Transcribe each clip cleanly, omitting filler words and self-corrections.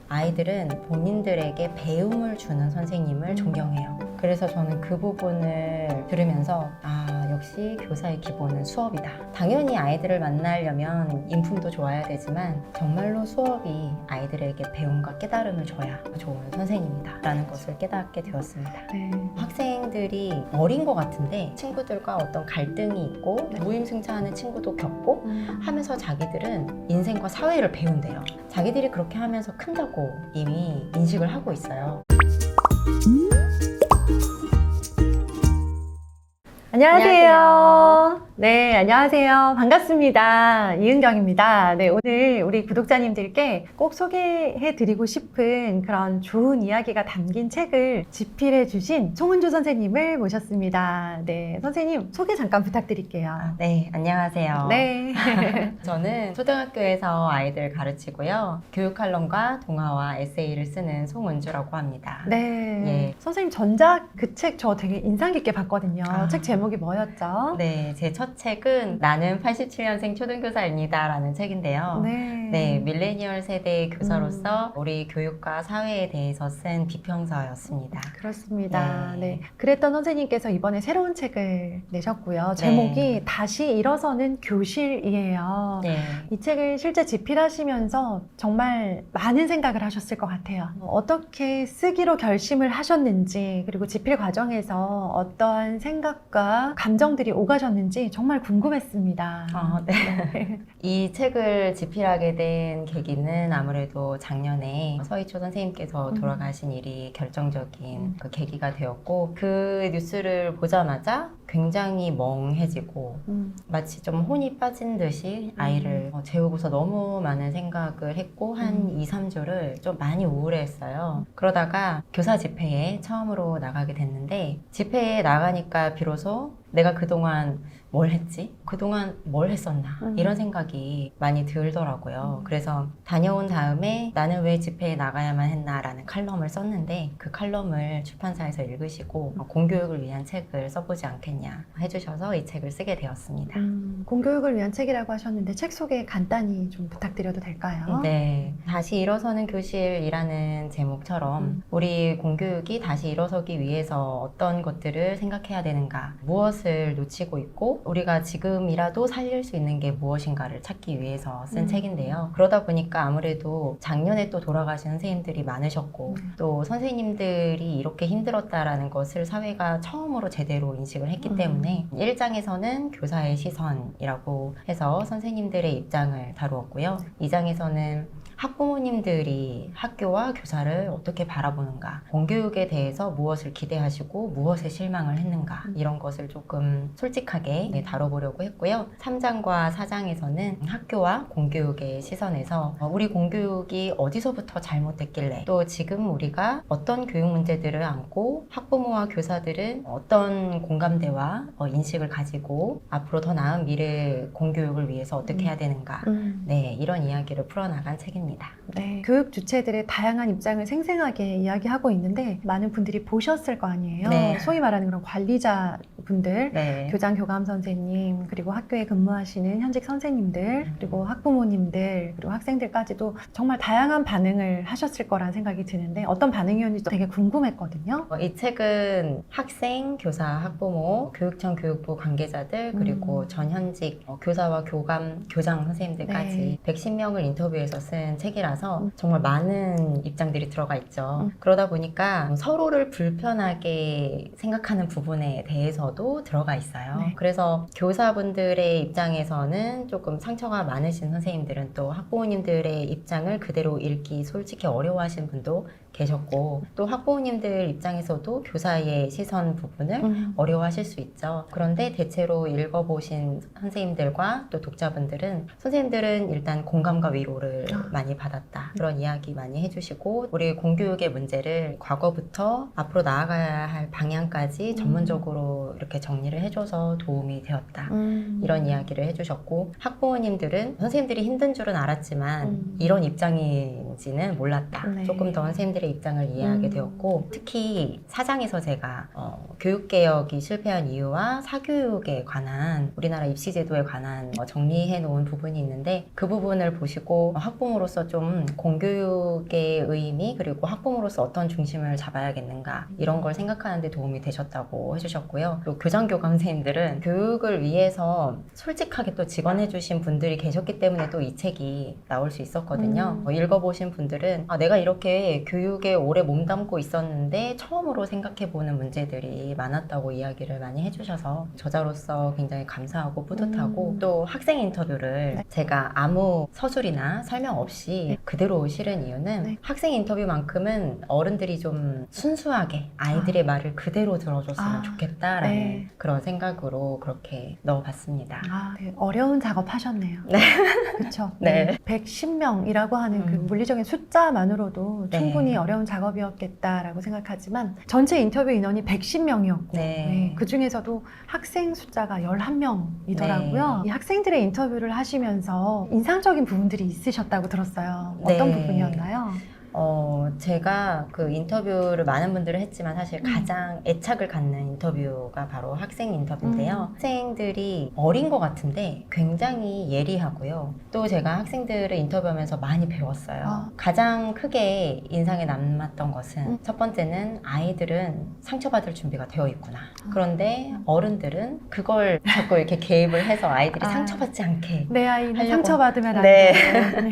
아이들은 본인들에게 배움을 주는 선생님을 존경해요. 그래서 저는 그 부분을 들으면서 역시 교사의 기본은 수업이다. 당연히 아이들을 만나려면 인품도 좋아야 되지만 정말로 수업이 아이들에게 배움과 깨달음을 줘야 좋은 선생님이다 라는 것을 깨닫게 되었습니다. 네. 학생들이 어린 것 같은데 친구들과 어떤 갈등이 있고 무임승차하는 친구도 겪고 하면서 자기들은 인생과 사회를 배운대요. 자기들이 그렇게 하면서 큰다고 이미 인식을 하고 있어요. 안녕하세요. 네, 안녕하세요. 반갑습니다. 이은경입니다. 네, 오늘 우리 구독자님들께 꼭 소개해드리고 싶은 그런 좋은 이야기가 담긴 책을 집필해 주신 송은주 선생님을 모셨습니다. 네, 선생님 소개 잠깐 부탁드릴게요. 네, 안녕하세요. 네. 저는 초등학교에서 아이들 가르치고요. 교육 칼럼과 동화와 에세이를 쓰는 송은주라고 합니다. 네. 예. 선생님 전작 그 책 저 되게 인상 깊게 봤거든요. 책 제목이 뭐였죠? 네, 제 첫 책은 나는 87년생 초등교사입니다 라는 책인데요. 네, 밀레니얼 세대의 교사로서 우리 교육과 사회에 대해서 쓴 비평서였습니다. 그렇습니다. 네. 네. 그랬던 선생님께서 이번에 새로운 책을 내셨고요. 제목이 다시 일어서는 교실이에요. 네. 이 책을 실제 집필하시면서 정말 많은 생각을 하셨을 것 같아요. 어떻게 쓰기로 결심을 하셨는지, 그리고 집필 과정에서 어떠한 생각과 감정들이 오가셨는지 정말 궁금했습니다. 네. 이 책을 집필하게 된 계기는 아무래도 작년에 서희초 선생님께서 돌아가신 일이 결정적인 그 계기가 되었고, 그 뉴스를 보자마자 굉장히 멍해지고 마치 좀 혼이 빠진 듯이 아이를 재우고서 너무 많은 생각을 했고 한 2, 3주를 좀 많이 우울해했어요. 그러다가 교사 집회에 처음으로 나가게 됐는데, 집회에 나가니까 비로소 내가 그동안 뭘 했지? 그동안 뭘 했었나? 이런 생각이 많이 들더라고요. 그래서 다녀온 다음에 나는 왜 집회에 나가야만 했나? 라는 칼럼을 썼는데, 그 칼럼을 출판사에서 읽으시고 공교육을 위한 책을 써보지 않겠냐 해주셔서 이 책을 쓰게 되었습니다. 공교육을 위한 책이라고 하셨는데 책 소개 간단히 좀 부탁드려도 될까요? 네, 다시 일어서는 교실이라는 제목처럼 우리 공교육이 다시 일어서기 위해서 어떤 것들을 생각해야 되는가, 무엇을 놓치고 있고 우리가 지금이라도 살릴 수 있는 게 무엇인가를 찾기 위해서 쓴 책인데요. 그러다 보니까 아무래도 작년에 또 돌아가신 선생님들이 많으셨고 또 선생님들이 이렇게 힘들었다라는 것을 사회가 처음으로 제대로 인식을 했기 때문에 1장에서는 교사의 시선이라고 해서 선생님들의 입장을 다루었고요. 2장에서는 학부모님들이 학교와 교사를 어떻게 바라보는가, 공교육에 대해서 무엇을 기대하시고 무엇에 실망을 했는가, 이런 것을 조금 솔직하게 다뤄보려고 했고요. 3장과 4장에서는 학교와 공교육의 시선에서 우리 공교육이 어디서부터 잘못됐길래, 또 지금 우리가 어떤 교육 문제들을 안고 학부모와 교사들은 어떤 공감대와 인식을 가지고 앞으로 더 나은 미래 공교육을 위해서 어떻게 해야 되는가, 네, 이런 이야기를 풀어나간 책입니다. 네, 교육 주체들의 다양한 입장을 생생하게 이야기하고 있는데 많은 분들이 보셨을 거 아니에요. 네. 소위 말하는 그런 관리자분들, 네. 교장, 교감 선생님, 그리고 학교에 근무하시는 현직 선생님들, 그리고 학부모님들, 그리고 학생들까지도 정말 다양한 반응을 하셨을 거란 생각이 드는데 어떤 반응이었는지 되게 궁금했거든요. 이 책은 학생, 교사, 학부모, 교육청, 교육부 관계자들, 그리고 전현직 교사와 교감, 교장 선생님들까지 110명을 인터뷰해서 쓴 책이라서 정말 많은 입장들이 들어가 있죠. 그러다 보니까 서로를 불편하게 생각하는 부분에 대해서도 들어가 있어요. 네. 그래서 교사분들의 입장에서는 조금 상처가 많으신 선생님들은 또 학부모님들의 입장을 그대로 읽기 솔직히 어려워하시는 분도 계셨고, 또 학부모님들 입장에서도 교사의 시선 부분을 어려워하실 수 있죠. 그런데 대체로 읽어보신 선생님들과 또 독자분들은, 선생님들은 일단 공감과 위로를 많이 받았다, 그런 이야기 많이 해주시고, 우리 공교육의 문제를 과거부터 앞으로 나아가야 할 방향까지 전문적으로 이렇게 정리를 해줘서 도움이 되었다, 이런 이야기를 해주셨고, 학부모님들은 선생님들이 힘든 줄은 알았지만 이런 입장인지는 몰랐다, 네. 조금 더 선생님들의 입장을 이해하게 되었고, 특히 4장에서 제가 교육개혁이 실패한 중요한 이유와 사교육에 관한 우리나라 입시 제도에 관한 정리해 놓은 부분이 있는데 그 부분을 보시고 학부모로서 좀 공교육의 의미 그리고 학부모로서 어떤 중심을 잡아야겠는가 이런 걸 생각하는 데 도움이 되셨다고 해주셨고요. 또 교장교감 선생님들은 교육을 위해서 솔직하게 또 직원해 주신 분들이 계셨기 때문에 또 이 책이 나올 수 있었거든요. 읽어보신 분들은 내가 이렇게 교육에 오래 몸담고 있었는데 처음으로 생각해보는 문제들이 많았다고 이야기를 많이 해주셔서 저자로서 굉장히 감사하고 뿌듯하고 또 학생 인터뷰를 제가 아무 서술이나 설명 없이 그대로 실은 이유는 학생 인터뷰만큼은 어른들이 좀 순수하게 아이들의 말을 그대로 들어줬으면 좋겠다라는 그런 생각으로 그렇게 넣어봤습니다. 네. 어려운 작업 하셨네요. 네. 그렇죠. 네. 110명이라고 하는 그 물리적인 숫자만으로도 네. 충분히 어려운 작업이었겠다라고 생각하지만 전체 인터뷰 인원이 110명이었고 네. 그 중에서도 학생 숫자가 11명이더라고요. 네. 이 학생들의 인터뷰를 하시면서 인상적인 부분들이 있으셨다고 들었어요. 어떤 네. 부분이었나요? 제가 그 인터뷰를 많은 분들을 했지만 사실 가장 애착을 갖는 인터뷰가 바로 학생 인터뷰인데요. 학생들이 어린 것 같은데 굉장히 예리하고요. 또 제가 학생들을 인터뷰하면서 많이 배웠어요. 가장 크게 인상에 남았던 것은 첫 번째는 아이들은 상처받을 준비가 되어 있구나. 그런데 어른들은 그걸 자꾸 이렇게 개입을 해서 아이들이 상처받지 않게 내 아이는 하려고. 상처받으면 안 네. 돼.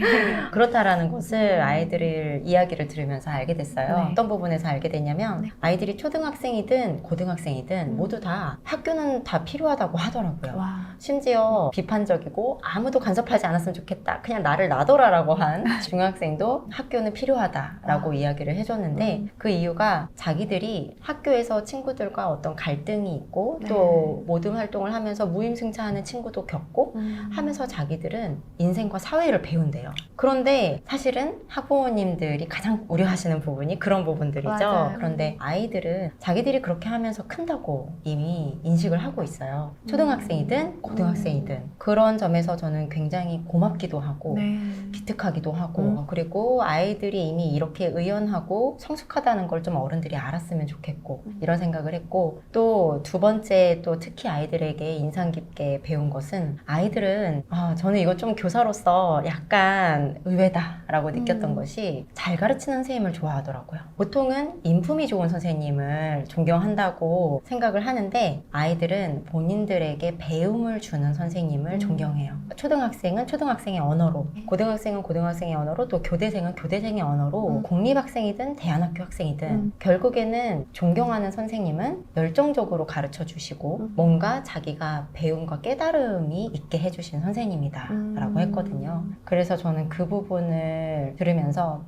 그렇다라는 것을 아이들을 이야기를 들으면서 알게 됐어요. 네. 어떤 부분에서 알게 됐냐면 아이들이 초등학생이든 고등학생이든 모두 다 학교는 다 필요하다고 하더라고요. 와. 심지어 비판적이고 아무도 간섭하지 않았으면 좋겠다. 그냥 나를 놔둬라라고 한 중학생도 학교는 필요하다라고 이야기를 해줬는데 그 이유가 자기들이 학교에서 친구들과 어떤 갈등이 있고 또 모든 활동을 하면서 무임승차하는 친구도 겪고 하면서 자기들은 인생과 사회를 배운대요. 그런데 사실은 학부모님들이 가장 우려하시는 부분이 그런 부분들이죠. 맞아요. 그런데 아이들은 자기들이 그렇게 하면서 큰다고 이미 인식을 하고 있어요. 초등학생이든 고등학생이든 그런 점에서 저는 굉장히 고맙기도 하고 네. 기특하기도 하고 그리고 아이들이 이미 이렇게 의연하고 성숙하다는 걸 좀 어른들이 알았으면 좋겠고 이런 생각을 했고 또 두 번째 또 특히 아이들에게 인상 깊게 배운 것은 아이들은 저는 이거 좀 교사로서 약간 의외다라고 느꼈던 것이 잘 가르치는 선생님을 좋아하더라고요. 보통은 인품이 좋은 선생님을 존경한다고 생각을 하는데 아이들은 본인들에게 배움을 주는 선생님을 존경해요. 초등학생은 초등학생의 언어로, 고등학생은 고등학생의 언어로, 또 교대생은 교대생의 언어로 공립학생이든 대안학교 학생이든 결국에는 존경하는 선생님은 열정적으로 가르쳐 주시고 뭔가 자기가 배움과 깨달음이 있게 해주신 선생님이다 라고 했거든요. 그래서 저는 그 부분을 들으면서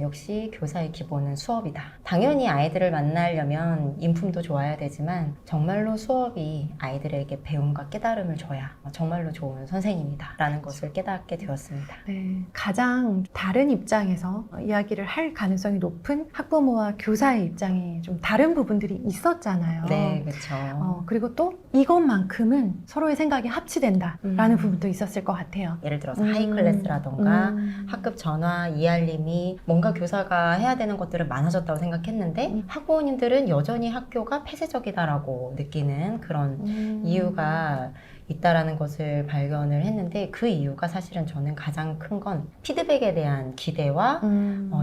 역시 교사의 기본은 수업이다. 당연히 아이들을 만나려면 인품도 좋아야 되지만 정말로 수업이 아이들에게 배움과 깨달음을 줘야 정말로 좋은 선생님이다 라는 것을 깨닫게 되었습니다. 네, 가장 다른 입장에서 이야기를 할 가능성이 높은 학부모와 교사의 입장이 좀 다른 부분들이 있었잖아요. 네, 그렇죠. 그리고 또 이것만큼은 서로의 생각이 합치된다라는 부분도 있었을 것 같아요. 예를 들어서 하이클래스라던가 학급 전화, 이알림이 뭔가 교사가 해야 되는 것들은 많아졌다고 생각했는데 학부모님들은 여전히 학교가 폐쇄적이다라고 느끼는 그런 이유가 있다라는 것을 발견을 했는데 그 이유가 사실은 저는 가장 큰 건 피드백에 대한 기대와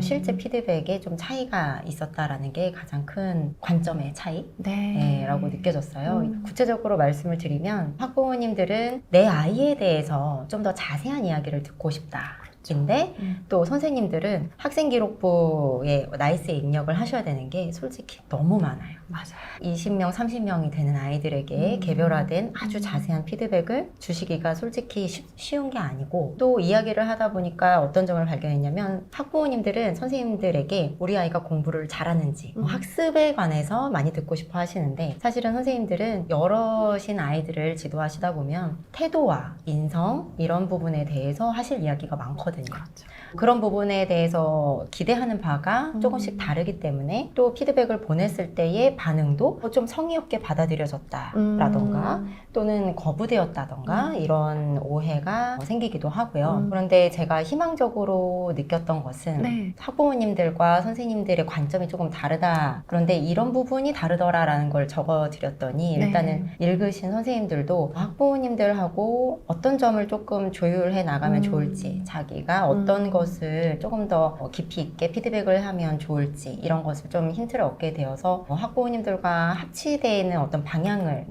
실제 피드백에 좀 차이가 있었다라는 게 가장 큰 관점의 차이라고 느껴졌어요. 구체적으로 말씀을 드리면 학부모님들은 내 아이에 대해서 좀 더 자세한 이야기를 듣고 싶다. 인데 또 선생님들은 학생기록부에 나이스에 입력을 하셔야 되는 게 솔직히 너무 많아요. 맞아요. 20명, 30명이 되는 아이들에게 개별화된 아주 자세한 피드백을 주시기가 솔직히 쉬운 게 아니고 또 이야기를 하다 보니까 어떤 점을 발견했냐면 학부모님들은 선생님들에게 우리 아이가 공부를 잘하는지 학습에 관해서 많이 듣고 싶어 하시는데 사실은 선생님들은 여럿인 아이들을 지도하시다 보면 태도와 인성 이런 부분에 대해서 하실 이야기가 많거든요. 하거든요. 그렇죠. 그런 부분에 대해서 기대하는 바가 음. 조금씩 다르기 때문에 또 피드백을 보냈을 때의 반응도 좀 성의 없게 받아들여졌다라던가 또는 거부되었다던가 이런 오해가 생기기도 하고요. 그런데 제가 희망적으로 느꼈던 것은 네. 학부모님들과 선생님들의 관점이 조금 다르다. 그런데 이런 부분이 다르더라라는 걸 적어드렸더니 네. 일단은 읽으신 선생님들도 학부모님들하고 어떤 점을 조금 조율해 나가면 좋을지, 자기가 어떤 것을 조금 더 깊이 있게 피드백을 하면 좋을지 이런 것을 좀 힌트를 얻게 되어서 학부모님들과 합치되는 어떤 방향을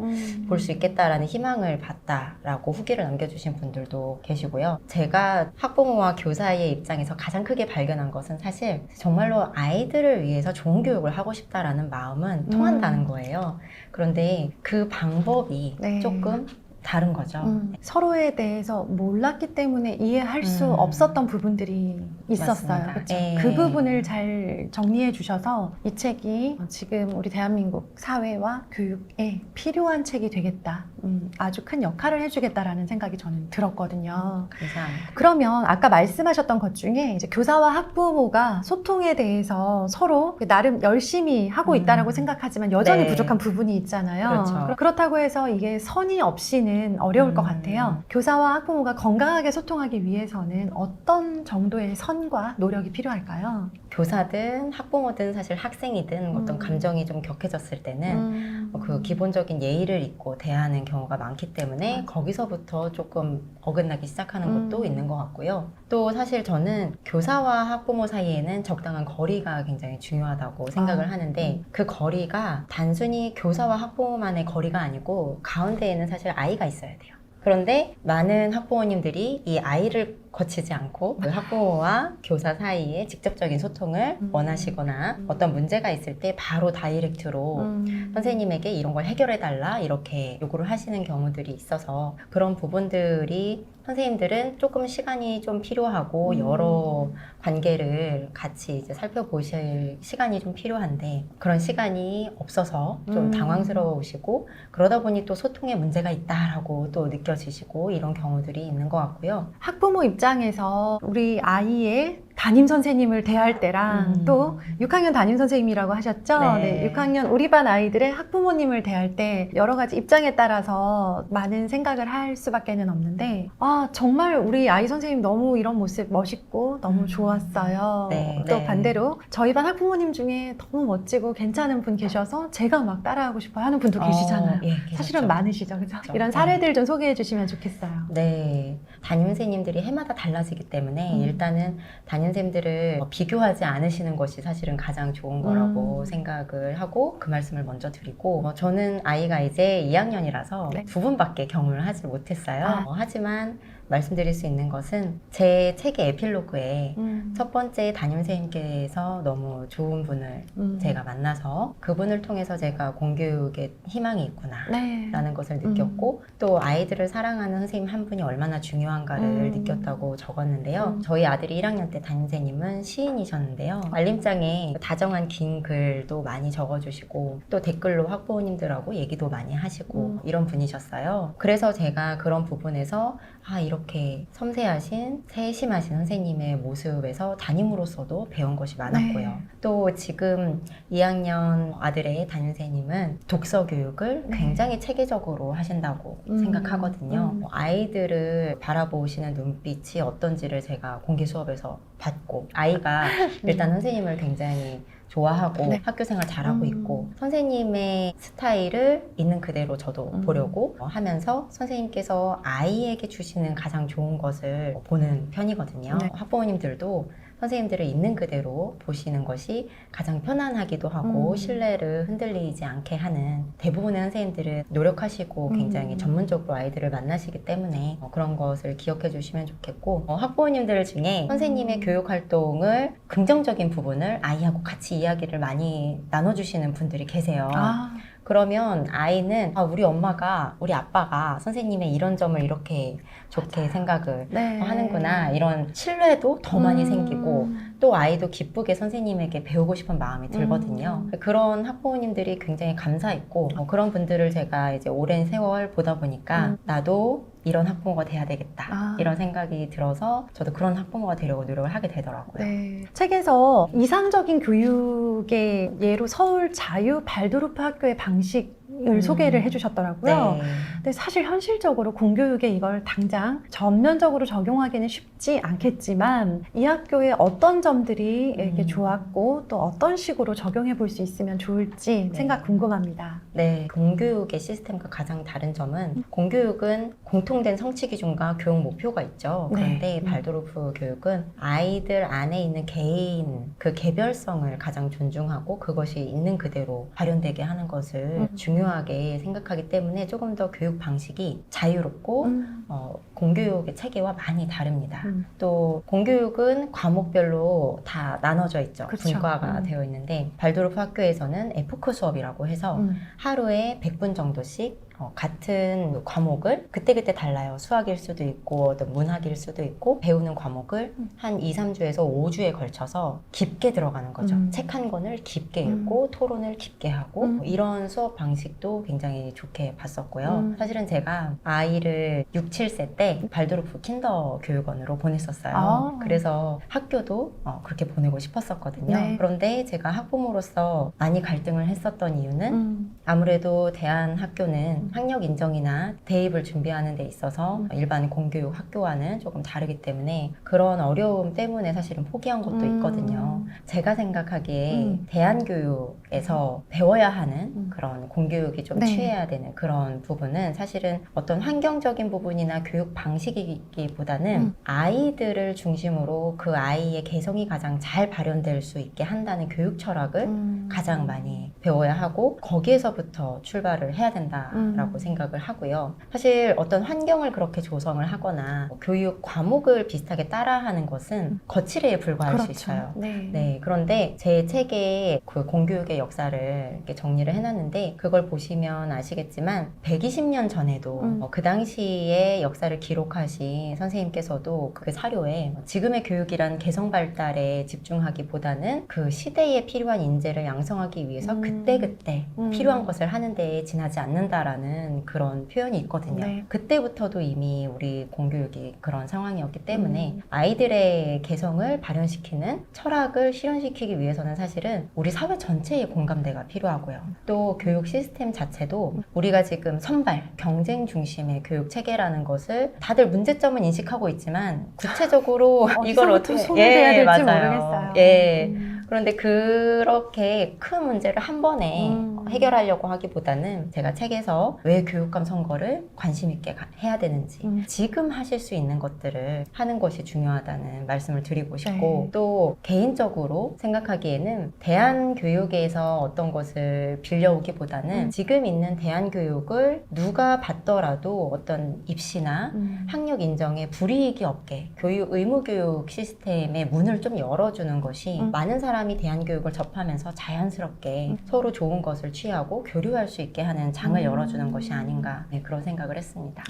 볼 수 있겠다라는 희망을 봤다라고 후기를 남겨주신 분들도 계시고요. 제가 학부모와 교사의 입장에서 가장 크게 발견한 것은 사실 정말로 아이들을 위해서 좋은 교육을 하고 싶다라는 마음은 통한다는 거예요. 그런데 그 방법이 네. 조금 다른 거죠. 서로에 대해서 몰랐기 때문에 이해할 수 없었던 부분들이 있었어요. 맞습니다. 그렇죠? 예. 그 부분을 잘 정리해 주셔서 이 책이 지금 우리 대한민국 사회와 교육에 필요한 책이 되겠다. 아주 큰 역할을 해주겠다라는 생각이 저는 들었거든요. 감사합니다. 그러면 아까 말씀하셨던 것 중에 이제 교사와 학부모가 소통에 대해서 서로 나름 열심히 하고 있다라고 생각하지만 여전히 네. 부족한 부분이 있잖아요. 그렇죠. 그렇다고 해서 이게 선이 없이는 어려울 것 같아요. 교사와 학부모가 건강하게 소통하기 위해서는 어떤 정도의 선과 노력이 필요할까요? 교사든 학부모든 사실 학생이든 어떤 감정이 좀 격해졌을 때는 그 기본적인 예의를 잊고 대하는 경우가 많기 때문에 맞아. 거기서부터 조금 어긋나기 시작하는 것도 있는 것 같고요. 또 사실 저는 교사와 학부모 사이에는 적당한 거리가 굉장히 중요하다고 생각을 하는데 그 거리가 단순히 교사와 학부모만의 거리가 아니고 가운데에는 사실 아이가 있어야 돼요. 그런데 많은 학부모님들이 이 아이를 거치지 않고 그 학부모와 교사 사이에 직접적인 소통을 원하시거나 어떤 문제가 있을 때 바로 다이렉트로 선생님에게 이런 걸 해결해달라 이렇게 요구를 하시는 경우들이 있어서 그런 부분들이 선생님들은 조금 시간이 좀 필요하고 여러 관계를 같이 이제 살펴보실 시간이 좀 필요한데 그런 시간이 없어서 좀 당황스러우시고 그러다 보니 또 소통에 문제가 있다라고 또 느껴지시고 이런 경우들이 있는 것 같고요. 학부모 입장에서 우리 아이의 담임 선생님을 대할 때랑 또 6학년 담임 선생님이라고 하셨죠? 네. 6학년 우리 반 아이들의 학부모님을 대할 때 여러 가지 입장에 따라서 많은 생각을 할 수밖에는 없는데 정말 우리 아이 선생님 너무 이런 모습 멋있고 너무 좋았어요. 네. 또 네. 반대로 저희 반 학부모님 중에 너무 멋지고 괜찮은 분 계셔서 제가 막 따라하고 싶어 하는 분도 계시잖아요. 예, 계셨죠. 사실은 많으시죠, 그죠? 그렇죠. 이런 사례들 좀 소개해 주시면 좋겠어요. 네, 담임 선생님들이 해마다 달라지기 때문에 일단은 담임 선생님들을 비교하지 않으시는 것이 사실은 가장 좋은 거라고 생각을 하고 그 말씀을 먼저 드리고 저는 아이가 이제 2학년이라서 네. 두 분밖에 경험을 하지 못했어요. 하지만 말씀드릴 수 있는 것은 제 책의 에필로그에 첫 번째 담임 선생님께서 너무 좋은 분을 제가 만나서 그분을 통해서 제가 공교육에 희망이 있구나 네. 라는 것을 느꼈고 또 아이들을 사랑하는 선생님 한 분이 얼마나 중요한가를 느꼈다고 적었는데요. 저희 아들이 1학년 때 담임 선생님은 시인이셨는데요. 알림장에 다정한 긴 글도 많이 적어주시고 또 댓글로 학부모님들하고 얘기도 많이 하시고 이런 분이셨어요. 그래서 제가 그런 부분에서 이렇게 섬세하신 세심하신 선생님의 모습에서 담임으로서도 배운 것이 많았고요. 네. 또 지금 2학년 아들의 담임 선생님은 독서 교육을 굉장히 체계적으로 하신다고 생각하거든요. 아이들을 바라보시는 눈빛이 어떤지를 제가 공개 수업에서 봤고 아이가 일단 선생님을 굉장히 좋아하고 네. 학교 생활 잘하고 있고 선생님의 스타일을 있는 그대로 저도 보려고 하면서 선생님께서 아이에게 주시는 가장 좋은 것을 보는 편이거든요. 네. 학부모님들도 선생님들을 있는 그대로 보시는 것이 가장 편안하기도 하고 신뢰를 흔들리지 않게 하는 대부분의 선생님들은 노력하시고 굉장히 전문적으로 아이들을 만나시기 때문에 그런 것을 기억해 주시면 좋겠고 학부모님들 중에 선생님의 교육 활동을 긍정적인 부분을 아이하고 같이 이야기를 많이 나눠주시는 분들이 계세요. 그러면 아이는 우리 엄마가 우리 아빠가 선생님의 이런 점을 이렇게 좋게 생각을 네. 하는구나 이런 신뢰도 더 많이 생기고 또 아이도 기쁘게 선생님에게 배우고 싶은 마음이 들거든요. 그런 학부모님들이 굉장히 감사했고 그런 분들을 제가 이제 오랜 세월 보다 보니까 나도 이런 학부모가 돼야 되겠다 이런 생각이 들어서 저도 그런 학부모가 되려고 노력을 하게 되더라고요. 네. 책에서 이상적인 교육의 예로 서울 자유 발도르프 학교의 방식을 소개를 해주셨더라고요. 네. 근데 사실 현실적으로 공교육에 이걸 당장 전면적으로 적용하기는 쉽지 않겠지만 이 학교의 어떤 점들이 이렇게 좋았고 또 어떤 식으로 적용해 볼 수 있으면 좋을지 생각 궁금합니다. 네, 공교육의 시스템과 가장 다른 점은 공교육은 공통된 성취 기준과 교육 목표가 있죠. 그런데 발도르프 교육은 아이들 안에 있는 개인 그 개별성을 가장 존중하고 그것이 있는 그대로 발현되게 하는 것을 중요하게 생각하기 때문에 조금 더 교육 방식이 자유롭고 공교육의 체계와 많이 다릅니다. 또 공교육은 과목별로 다 나눠져 있죠. 그쵸. 분과가 되어 있는데 발도르프 학교에서는 에포크 수업이라고 해서 하루에 100분 정도씩 같은 과목을 그때그때 달라요. 수학일 수도 있고 어떤 문학일 수도 있고 배우는 과목을 한 2, 3주에서 5주에 걸쳐서 깊게 들어가는 거죠. 책 한 권을 깊게 읽고 토론을 깊게 하고 이런 수업 방식도 굉장히 좋게 봤었고요. 사실은 제가 아이를 6, 7세 때 발도르프 킨더 교육원으로 보냈었어요. 그래서 학교도 그렇게 보내고 싶었었거든요. 네. 그런데 제가 학부모로서 많이 갈등을 했었던 이유는 아무래도 대한학교는 학력 인정이나 대입을 준비하는 데 있어서 일반 공교육 학교와는 조금 다르기 때문에 그런 어려움 때문에 사실은 포기한 것도 있거든요. 제가 생각하기에 대한교육에서 배워야 하는 그런 공교육이 좀 취해야 되는 그런 부분은 사실은 어떤 환경적인 부분이나 교육 방식이기보다는 아이들을 중심으로 그 아이의 개성이 가장 잘 발현될 수 있게 한다는 교육 철학을 가장 많이 배워야 하고 거기에서부터 출발을 해야 된다라고 생각을 하고요. 사실 어떤 환경을 그렇게 조성을 하거나 교육 과목을 비슷하게 따라하는 것은 거칠에 불과할 수 있어요. 네, 그런데 제 책에 그 공교육의 역사를 이렇게 정리를 해놨는데 그걸 보시면 아시겠지만 120년 전에도 그 당시의 역사를 기록하신 선생님께서도 그 사료에 지금의 교육이란 개성 발달에 집중하기보다는 그 시대에 필요한 인재를 양성하기 위해서 그때그때 필요한 것을 하는 데에 지나지 않는다라는 그런 표현이 있거든요. 그때부터도 이미 우리 공교육이 그런 상황이었기 때문에 아이들의 개성을 발현시키는 철학을 실현시키기 위해서는 사실은 우리 사회 전체의 공감대가 필요하고요. 또 교육 시스템 자체도 우리가 지금 선발, 경쟁 중심의 교육 체계라는 것을 다들 문제점은 인식하고 있지만 구체적으로 이걸 어떻게 손해야 될지 모르겠어요. 그런데 그렇게 큰 문제를 한 번에 해결하려고 하기보다는 제가 책에서 왜 교육감 선거를 관심 있게 해야 되는지 지금 하실 수 있는 것들을 하는 것이 중요하다는 말씀을 드리고 싶고 또 개인적으로 생각하기에는 대한교육에서 어떤 것을 빌려오기보다는 지금 있는 대한교육을 누가 받더라도 어떤 입시나 학력 인정에 불이익이 없게 교육 의무교육 시스템의 문을 좀 열어주는 것이 많은 사람이 대한교육을 접하면서 자연스럽게 서로 좋은 것을 취하고 교류할 수 있게 하는 장을 열어주는 것이 아닌가 그런 생각을 했습니다.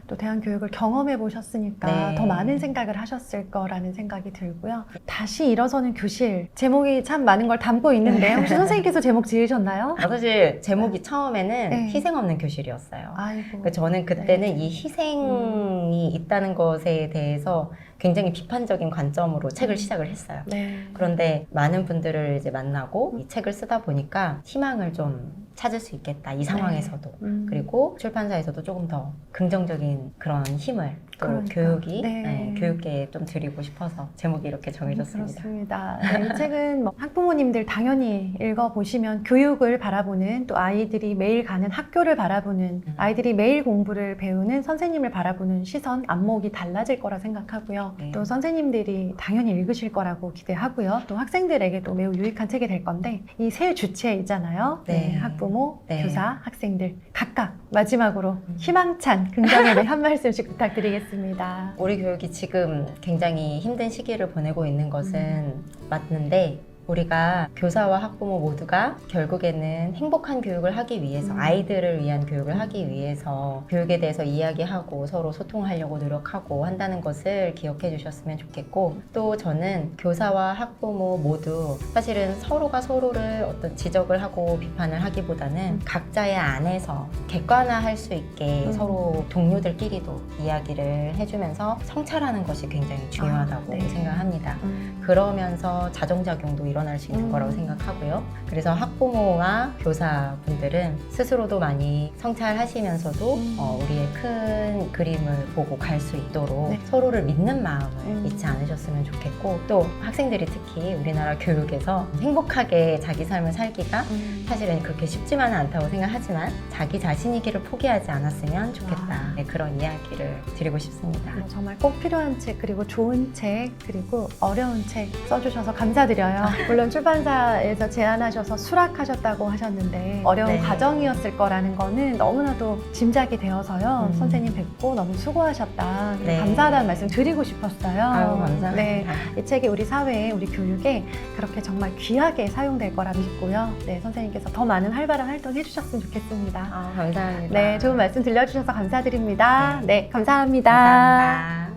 또 대한교육을 경험해 보셨으니까 더 많은 생각을 하셨을 거라는 생각이 들고요. 다시 일어서는 교실 제목이 참 많은 걸 담고 있는데 혹시 선생님께서 제목 지으셨나요? 사실 제목이 처음에는 희생 없는 교실이었어요. 아이고. 저는 그때는 이 희생이 있다는 것에 대해서 굉장히 비판적인 관점으로 책을 시작을 했어요. 그런데 많은 분들을 이제 만나고 이 책을 쓰다 보니까 희망을 좀 찾을 수 있겠다. 이 상황에서도. 그리고 출판사에서도 조금 더 긍정적인 그런 힘을 또 교육이 교육계에 좀 드리고 싶어서 제목이 이렇게 정해졌습니다. 그렇습니다. 이 책은 뭐 학부모님들 당연히 읽어보시면 교육을 바라보는 또 아이들이 매일 가는 학교를 바라보는 아이들이 매일 공부를 배우는 선생님을 바라보는 시선, 안목이 달라질 거라 생각하고요. 또 선생님들이 당연히 읽으실 거라고 기대하고요. 또 학생들에게도 매우 유익한 책이 될 건데 이 세 주체 있잖아요. 학부모, 교사, 학생들 각각 마지막으로 희망찬 긍정의 한 말씀씩 부탁드리겠습니다. 우리 교육이 지금 굉장히 힘든 시기를 보내고 있는 것은 맞는데 우리가 교사와 학부모 모두가 결국에는 행복한 교육을 하기 위해서 아이들을 위한 교육을 하기 위해서 교육에 대해서 이야기하고 서로 소통하려고 노력하고 한다는 것을 기억해 주셨으면 좋겠고, 또 저는 교사와 학부모 모두 사실은 서로가 서로를 어떤 지적을 하고 비판을 하기보다는 각자의 안에서 객관화할 수 있게 서로 동료들끼리도 이야기를 해주면서 성찰하는 것이 굉장히 중요하다고 네. 생각합니다. 그러면서 자정작용도 일어날 수 있는 거라고 생각하고요. 그래서 학부모와 교사분들은 스스로도 많이 성찰하시면서도 우리의 큰 그림을 보고 갈 수 있도록 네. 서로를 믿는 마음을 잊지 않으셨으면 좋겠고, 또 학생들이 특히 우리나라 교육에서 행복하게 자기 삶을 살기가 사실은 그렇게 쉽지만은 않다고 생각하지만 자기 자신이기를 포기하지 않았으면 좋겠다. 네, 그런 이야기를 드리고 싶습니다. 정말 꼭 필요한 책, 그리고 좋은 책, 그리고 어려운 책 써주셔서 감사드려요. 물론 출판사에서 제안하셔서 수락하셨다고 하셨는데 어려운 네. 과정이었을 거라는 거는 너무나도 짐작이 되어서요. 선생님 뵙고 너무 수고하셨다. 네. 감사하다는 말씀 드리고 싶었어요. 아유, 감사합니다. 네, 이 책이 우리 사회에, 우리 교육에 그렇게 정말 귀하게 사용될 거라 믿고요. 네, 선생님께서 더 많은 활발한 활동 해주셨으면 좋겠습니다. 감사합니다. 네, 좋은 말씀 들려주셔서 감사드립니다. 네, 감사합니다. 감사합니다.